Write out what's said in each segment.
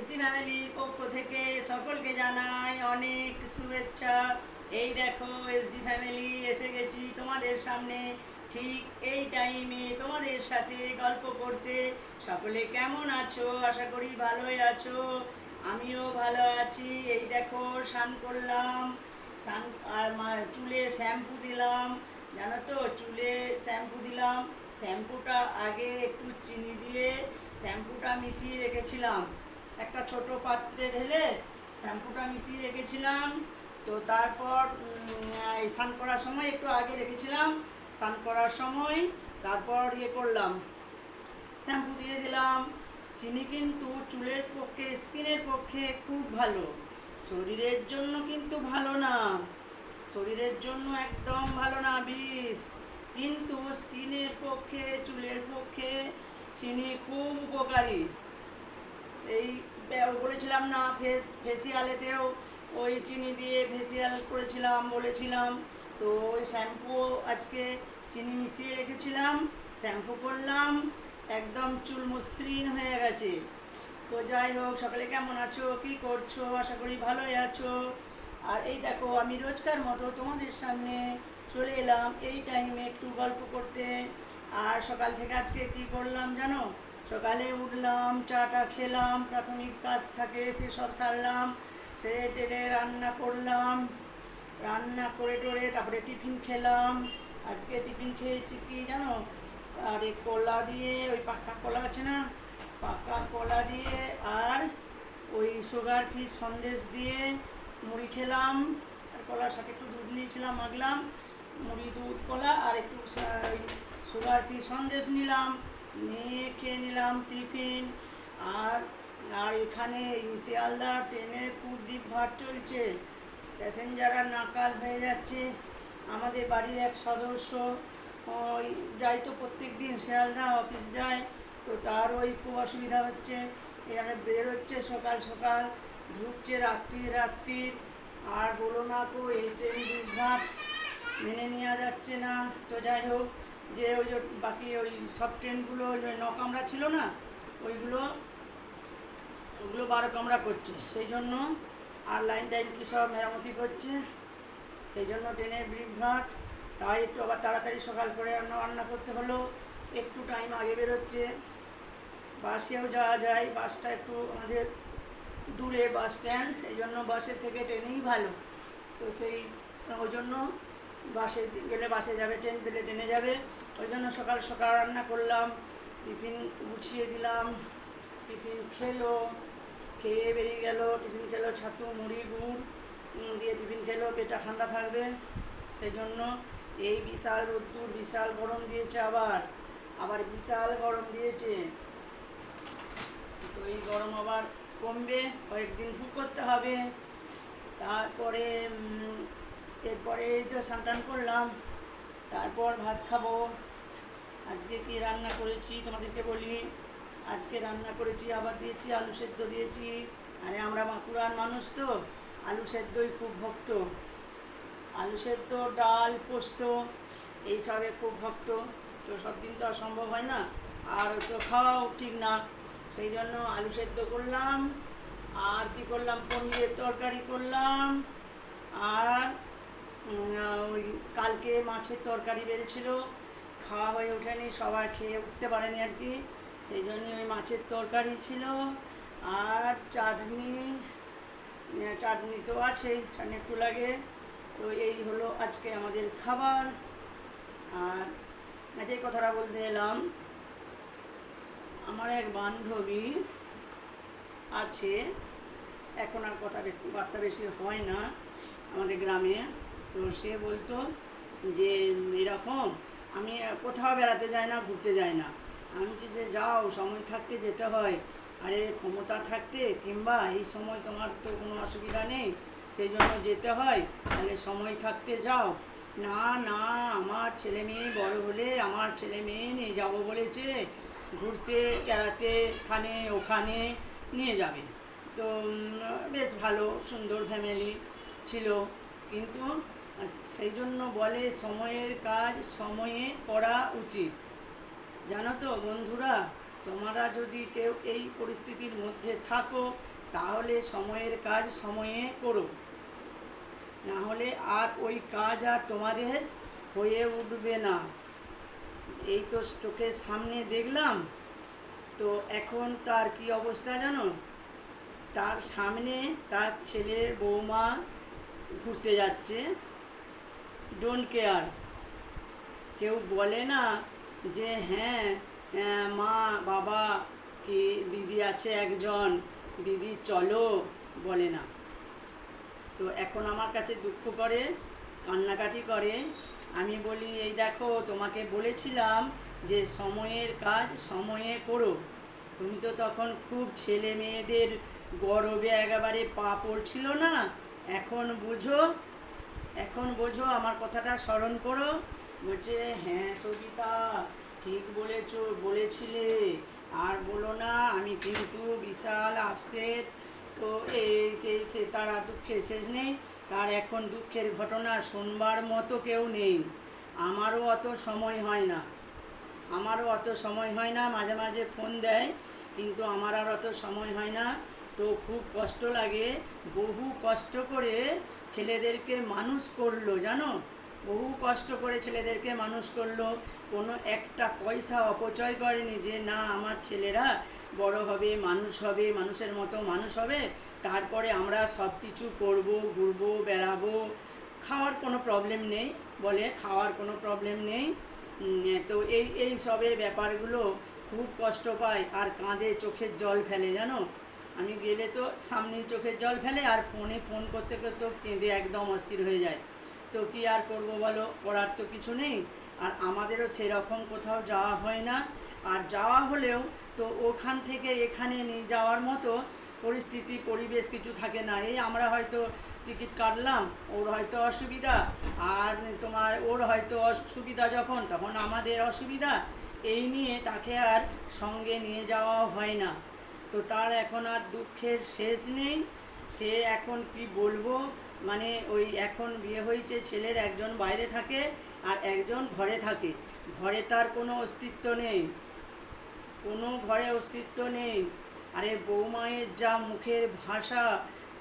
SG ফ্যামিলির পক্ষ থেকে সকলকে জানাই অনেক শুভেচ্ছা। এই দেখো এসজি ফ্যামিলি এসে গেছি তোমাদের সামনে ঠিক এই টাইমে তোমাদের সাথে গল্প করতে। সকলে কেমন আছো? আশা করি ভালোই আছো। আমিও ভালো আছি। এই দেখো স্নান করলাম, স্নান আর চুলে শ্যাম্পু দিলাম। জানো তো চুলে শ্যাম্পু দিলাম। শ্যাম্পুটা আগে একটু চিনি দিয়ে শ্যাম্পুটা মিশিয়ে রেখেছিলাম, একটা ছোট পাত্রে ঢেলে শ্যাম্পুটা মিশিয়ে রেখেছিলাম। তো তারপর স্নান করার সময় একটু আগে রেখেছিলাম, স্নান করার সময় তারপর করলাম, শ্যাম্পু দিয়ে দিলাম। চিনি কিন্তু চুলের পক্ষে, স্কিনের পক্ষে খুব ভালো, শরীরের জন্য কিন্তু ভালো না, শরীরের জন্য একদম ভালো না, বিষ। কিন্তু স্কিনের পক্ষে, চুলের পক্ষে চিনি খুব উপকারী। এই বলেছিলাম না, ফেসিয়ালেতেও ওই চিনি দিয়ে ফেসিয়াল করেছিলাম বলেছিলাম। তো ওই শ্যাম্পু আজকে চিনি মিশিয়ে রেখেছিলাম, শ্যাম্পু করলাম, একদম চুল মসৃণ হয়ে গেছে। তো যাই হোক, সকালে কেমন আছো, কি করছো? আশা করি ভালোই আছো। আর এই দেখো আমি রোজকার মতো তোমাদের সামনে চলে এলাম এই টাইমে একটু গল্প করতে। আর সকাল থেকে আজকে কি করলাম জানো? সকালে উঠলাম, চাটা খেলাম, প্রাথমিক কাজ থাকে সেসব সারলাম, সেরে টেরে রান্না করলাম, রান্না করে টোরে তারপরে টিফিন খেলাম। আজকে টিফিন খেয়েছি কি জানো? আর এই কলা দিয়ে, ওই পাকা কলা আছে না, পাকা কলা দিয়ে আর ওই সুগার ফ্রি সন্দেশ দিয়ে মুড়ি খেলাম। আর কলার সাথে একটু দুধ নিয়েছিলাম, মাখলাম, মুড়ি দুধ কলা আর একটু ওই সুগার ফ্রি সন্দেশ নিলাম, নিয়ে খেয়ে নিলাম টিফিন। আর আর এখানে শিয়ালদা ট্রেনের খুব ভিড়ভাড় চলছে, প্যাসেঞ্জাররা নাকাল হয়ে যাচ্ছে। আমাদের বাড়ির এক সদস্য ওই যাই তো প্রত্যেক দিন শিয়ালদা অফিস যায়, তো তার ওই খুব অসুবিধা হচ্ছে। এখানে বেরোচ্ছে সকাল সকাল, ঢুকছে রাত্রি। আর বলো না তো, এই ট্রেন বিভ্রাট, মেনে নেওয়া যাচ্ছে না। তো যাই হোক, যে ওই যে বাকি ওই সব ট্রেনগুলো ওই কামরা ছিল না, ওইগুলো 12 কামরা করছে, সেই জন্য। আর লাইন টাইন কি সব মেরামতি করছে, সেই জন্য ট্রেনের বিভ্রাট। তাই একটু আবার তাড়াতাড়ি সকাল করে রান্না করতে হলো, একটু টাইম আগে বেরোচ্ছে। বাসেও যাওয়া যায়, বাসটা একটু আমাদের দূরে বাস স্ট্যান্ড, সেই জন্য বাসের থেকে ট্রেনেই ভালো। তো ওই জন্য বাসে গেলে বাসে যাবে, ট্রেন পেলে ট্রেনে যাবে। ওই জন্য সকাল সকাল রান্না করলাম, টিফিন গুছিয়ে দিলাম, টিফিন খেলো, খেয়ে বেরিয়ে গেল। টিফিন খেলো ছাতু মুড়ি গুড় দিয়ে টিফিন খেলো, পেটটা ঠান্ডা থাকবে সেই জন্য। এই বিশাল রোদ্দুর, বিশাল গরম দিয়েছে, আবার আবার বিশাল গরম দিয়েছে। তো এই গরম আবার কমবে, কয়েকদিন ভুগ করতে হবে। তারপরে এরপরে তো স্নান করলাম, তারপর ভাত খাবো। আজকে কি রান্না করেছি তোমাদেরকে বলি। আজকে রান্না করেছি, আবার দিয়েছি আলু সেদ্ধ দিয়েছি। আরে আমরা বাঁকুড়ার মানুষ তো আলু সেদ্ধই খুব ভক্ত, আলু সেদ্ধ, ডাল, পোস্ত এইসবে খুব ভক্ত। তো সব দিন তো আর সম্ভব হয় না, আর তো খাওয়াও ঠিক না, সেই জন্য আলু সেদ্ধ করলাম। আর কি করলাম, পনিরের তরকারি করলাম। আর ওই কালকে মাছের তরকারি বেড়েছিল, খাওয়া হয়ে ওঠেনি, সবাই খেয়ে উঠতে পারেনি আর কি, সেই জন্যই ওই মাছের তরকারি ছিল। আর চাটনি, চাটনি তো আছেই, চাটনি একটু লাগে। তো এই হলো আজকে আমাদের খাবার। আর যে কথাটা বলতে এলাম, আমার এক বান্ধবী আছে, এখন আর বার্তা বেশি হয় না আমাদের গ্রামে। তো সে বলতো যে এরকম, আমি কোথাও বেড়াতে যাই না, ঘুরতে যাই না। আমি যে যাও, সময় থাকতে যেতে হয়। আরে ক্ষমতা থাকতে কিংবা এই সময় তোমার তো কোনো অসুবিধা নেই, সেই জন্য যেতে হয়, তাহলে সময় থাকতে যাও। না না, আমার ছেলে মেয়ে বড় হলে আমার ছেলে মেয়ে নিয়ে যাবো বলেছে, ঘুরতে বেড়াতে এখানে ওখানে নিয়ে যাবে। তো বেশ ভালো সুন্দর ফ্যামিলি ছিল, কিন্তু সেই জন্য বলে সময়ের কাজ সময়ে করা উচিত। জানো তো বন্ধুরা, তোমরা যদি কেউ এই পরিস্থিতির মধ্যে থাকো তাহলে সময়ের কাজ সময়ে করো, না হলে আর ওই কাজ আর তোমাদের হয়ে উঠবে না। এই তো চোখের সামনে দেখলাম, তো এখন তার কি অবস্থা জানো? তার সামনে তার ছেলে বৌমা ঘুরতে যাচ্ছে, ডোন্ট কেয়ার। কেউ বলে না যে হ্যাঁ মা বাবা কি দিদি আছে একজন, দিদি চলো, বলে না। তো এখন আমার কাছে দুঃখ করে, কান্নাকাটি করে। আমি বলি এই দেখো, তোমাকে বলেছিলাম যে সময়ের কাজ সময়ে করো। তুমি তো তখন খুব ছেলে মেয়েদের গর্বে একেবারে পা পড়ছিল না, এখন বুঝো, এখন বোঝো, আমার কথাটা স্মরণ করো। বলছে হ্যাঁ সবিতা, ঠিক বলেছিলে, আর বলো না, আমি কিন্তু বিশাল আপসেট। তো এই সেই তার আর দুঃখের শেষ নেই। তার এখন দুঃখের ঘটনা শুনবার মতো কেউ নেই। আমারও অত সময় হয় না, মাঝে মাঝে ফোন দেয়, কিন্তু আমার আর অত সময় হয় না। তো খুব কষ্ট লাগে, বহু কষ্ট করে ছেলেদেরকে মানুষ করলো জানো, বহু কষ্ট করে ছেলেদেরকে মানুষ করলো। কোনো একটা পয়সা অপচয় করেনি যে না আমার ছেলেরা বড় হবে, মানুষের মতো মানুষ হবে, তারপরে আমরা সব কিছু করবো, ঘুরবো, বেড়াবো, খাওয়ার কোনো প্রবলেম নেই, বলে খাওয়ার কোনো প্রবলেম নেই। তো এই সবের ব্যাপারগুলো খুব কষ্ট পায় আর কাঁদে, চোখের জল ফেলে জানো। আমি গেলে তো সামনেই চোখের জল ফেলে, আর ফোন করতে করতেও কেঁদে একদম অস্থির হয়ে যায়। তো কি আর করবো বলো, করার তো কিছু নেই। আর আমাদেরও সেরকম কোথাও যাওয়া হয় না, আর যাওয়া হলেও তো ওখান থেকে এখানে নিয়ে যাওয়ার মতো পরিস্থিতি পরিবেশ কিছু থাকে না। এই আমরা হয়তো টিকিট কাটলাম, ওর হয়তো অসুবিধা, আর ওর হয়তো অসুবিধা যখন, তখন আমাদের অসুবিধা, এই নিয়ে তাকে আর সঙ্গে নিয়ে যাওয়া হয় না। তো তার এখন আর দুঃখের শেষ নেই। সে এখন কি বলবো, মানে ওই এখন বিয়ে হয়েছে, ছেলের একজন বাইরে থাকে আর একজন ঘরে থাকে। ঘরে তার কোনো অস্তিত্ব নেই, ঘরে অস্তিত্ব নেই। আরে বৌমায়ের যা মুখের ভাষা,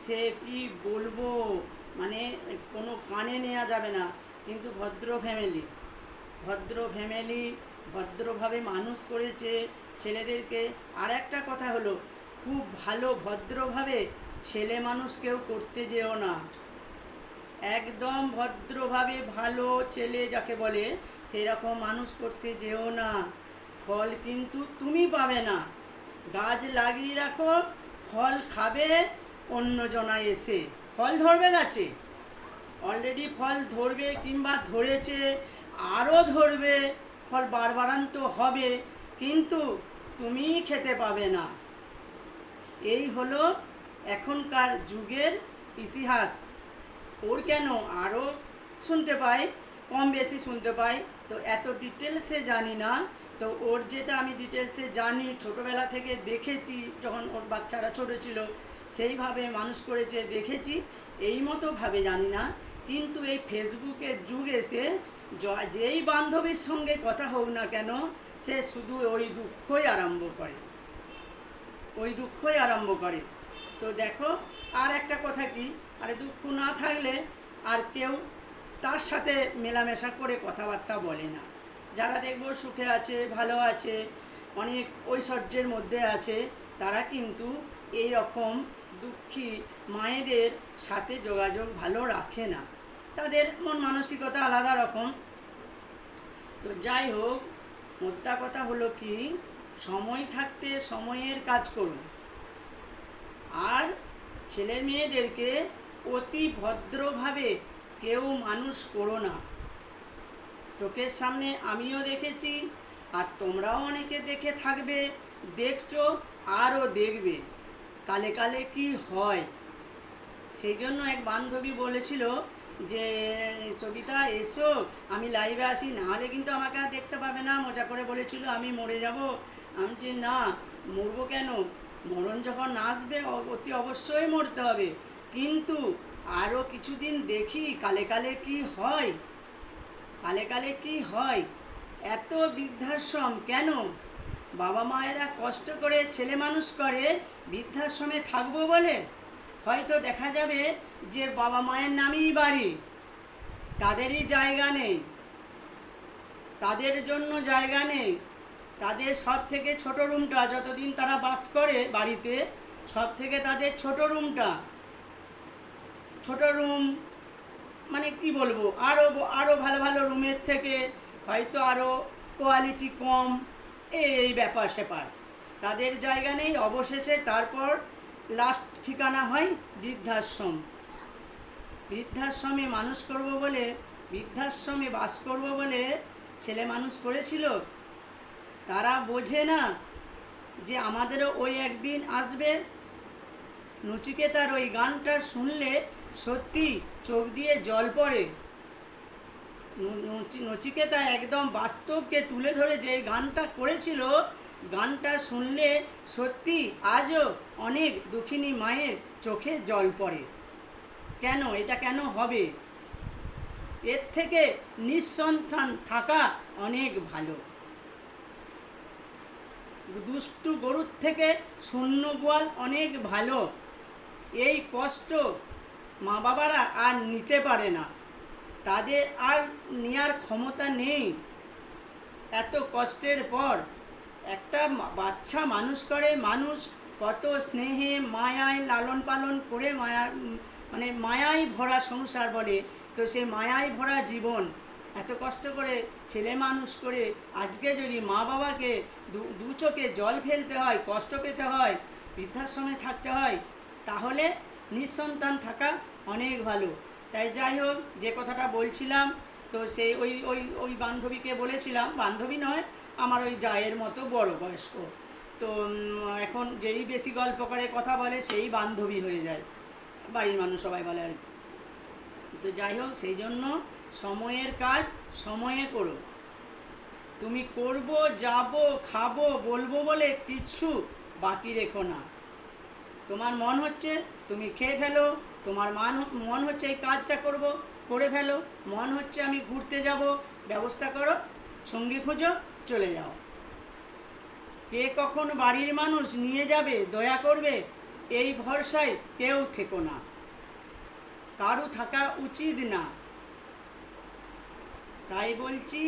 সে কি বলবো, মানে কোনো কানে নেওয়া যাবে না। কিন্তু ভদ্র ফ্যামিলি ভদ্রভাবে মানুষ করেছে ছেলেদেরকে। আর একটা কথা হলো, খুব ভালো ভদ্রভাবে ছেলে মানুষ কেউ করতে যেও না, একদম ভদ্রভাবে ভালো ছেলে যাকে বলে সেরকম মানুষ করতে যেও না, ফল কিন্তু তুমি পাবে না। গাছ লাগিয়ে রাখো, ফল খাবে অন্যজনা এসে, ফল ধরবে গাছে, অলরেডি ফল ধরবে কিংবা ধরেছে, আরও ধরবে, ফল বারবারান্ত হবে, কিন্তু তুমিই খেতে পাবে না। এই হলো এখনকার যুগের ইতিহাস। ওর কেন আরও শুনতে পাই, কম বেশি শুনতে পাই, তো এত ডিটেলসে জানি না। তো ওর যেটা আমি ডিটেলসে জানি, ছোটোবেলা থেকে দেখেছি, যখন ওর বাচ্চারা ছোটো ছিল সেইভাবে মানুষ করেছে দেখেছি, এই মতোভাবে জানি না। কিন্তু এই ফেসবুকের যুগ এসে যেই বান্ধবীর সঙ্গে কথা হোক না কেন, সে শুধু ওই দুঃখই আরম্ভ করে। তো দেখো, আর একটা কথা কি, আরে দুঃখ না থাকলে আর কেউ তার সাথে মেলামেশা করে কথাবার্তা বলে না। যারা দেখবো সুখে আছে, ভালো আছে, অনেক ঐশ্বর্যের মধ্যে আছে, তারা কিন্তু এই রকম দুঃখী মায়েদের সাথে যোগাযোগ ভালো রাখে না, তাদের মন মানসিকতা আলাদা রকম। তো যাই হোক, মোদ্দা কথা হলো কি, সময় থাকতে সময়ের কাজ করুন, আর ছেলে মেয়েদেরকে অতি ভদ্রভাবে কেউ মানুষ করো না। চোখের সামনে আমিও দেখেছি, আর তোমরাও অনেকে দেখে থাকবে, দেখছো, আরও দেখবে কালে কালে কি হয়। সেই জন্য এক বান্ধবী বলেছিল যে সবিতা এসো, আমি লাইভে আসি, নাহলে কিন্তু আমাকে আর দেখতে পাবে না, মজা করে বলেছিল আমি মরে যাব। আমি যে না, মরবো কেন, মরণ যখন আসবে অতি অবশ্যই মরতে হবে, কিন্তু আরও কিছুদিন দেখি কালে কালে কি হয়। এত বৃদ্ধাশ্রম কেন? বাবা মায়েরা কষ্ট করে ছেলে মানুষ করে বৃদ্ধাশ্রমে থাকবো বলে। হয়তো দেখা যাবে যে বাবা মায়ের নামেই বাড়ি, তাদেরই জায়গা নেই, তাদের জন্য জায়গা নেই। তাদের সব থেকে ছোট রুমটা, যতদিন তারা বাস করে বাড়িতে, সব থেকে তাদের ছোট রুমটা, ছোট রুম মানে কি বলবো, আরও আরও ভালো ভালো রুমের থেকে হয়তো আরও কোয়ালিটি কম, এই ব্যাপার স্যাপার। তাদের জায়গা নেই, অবশেষে তারপর লাস্ট ঠিকানা হয় বৃদ্ধাশ্রম। বৃদ্ধাশ্রমে মানুষ করব বলে, বৃদ্ধাশ্রমে বাস করব বলে ছেলে মানুষ করেছিল। তারা বোঝে না যে আমাদেরও ওই একদিন আসবে। নচিকেতার ওই গানটা শুনলে সত্যি চোখ দিয়ে জল পড়ে। নচিকেতা একদম বাস্তবকে তুলে ধরে যে গানটা করেছিল, গানটা শুনলে সত্যি আজও অনেক দুঃখিনী মায়ের চোখে জল পড়ে। কেন এটা কেন হবে? এর থেকে নিঃসন্তান থাকা অনেক ভালো। দুষ্টু গরুর থেকে শূন্য গোয়াল অনেক ভালো। এই কষ্ট মা বাবারা আর নিতে পারে না, তাদের আর নেওয়ার ক্ষমতা নেই। এত কষ্টের পর একটা বাচ্চা মানুষ করে, মানুষ কত স্নেহে মায়ায় লালন পালন করে, মায়ায় ভরা সংসার বলে, তো সে মায়ায় ভরা জীবন এত কষ্ট করে ছেলে মানুষ করে আজকে যদি মা বাবাকে দু চোখে জল ফেলতে হয়, কষ্ট পেতে হয়, বৃদ্ধাশ্রমে থাকতে হয়, তাহলে নিঃসন্তান থাকা অনেক ভালো। তাই যাই হোক, যে কথাটা বলছিলাম, তো সেই ওই ওই ওই বান্ধবীকে বলেছিলাম, বান্ধবী নয়, আমার ওই জায়ের মতো বড় বয়স্ক, তো এখন যেই বেশি গল্প করে কথা বলে সেই বান্ধবী হয়ে যায়, বাড়ির মানুষ সবাই বলে আর কি। তো যাই হোক, সেই জন্য সময়ের কাজ সময়ে করো। তুমি করব, যাব, খাবো, বলবো বলে কিচ্ছু বাকি রেখো না। তোমার মন হচ্ছে তুমি খেয়ে ফেলো, তোমার মন হচ্ছে এই কাজটা করব, করে ফেলো, মন হচ্ছে আমি ঘুরতে যাব, ব্যবস্থা করো, সঙ্গী খুঁজো, চলে যাও। কে কখন বাড়ির মানুষ নিয়ে যাবে, দয়া করবে, এই ভরসায় কেউ থেকো না, কারু থাকা উচিত না। তাই বলছি,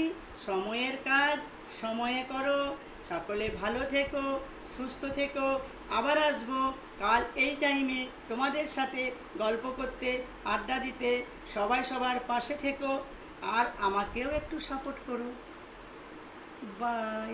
সময়ের কাজ সময়ে করো। সকলে ভালো থেকো, সুস্থ থেকো। আবার আসবো কাল এই টাইমে তোমাদের সাথে গল্প করতে, আড্ডা দিতে। সবাই সবার পাশে থেকো আর আমাকেও একটু সাপোর্ট করো। বাই।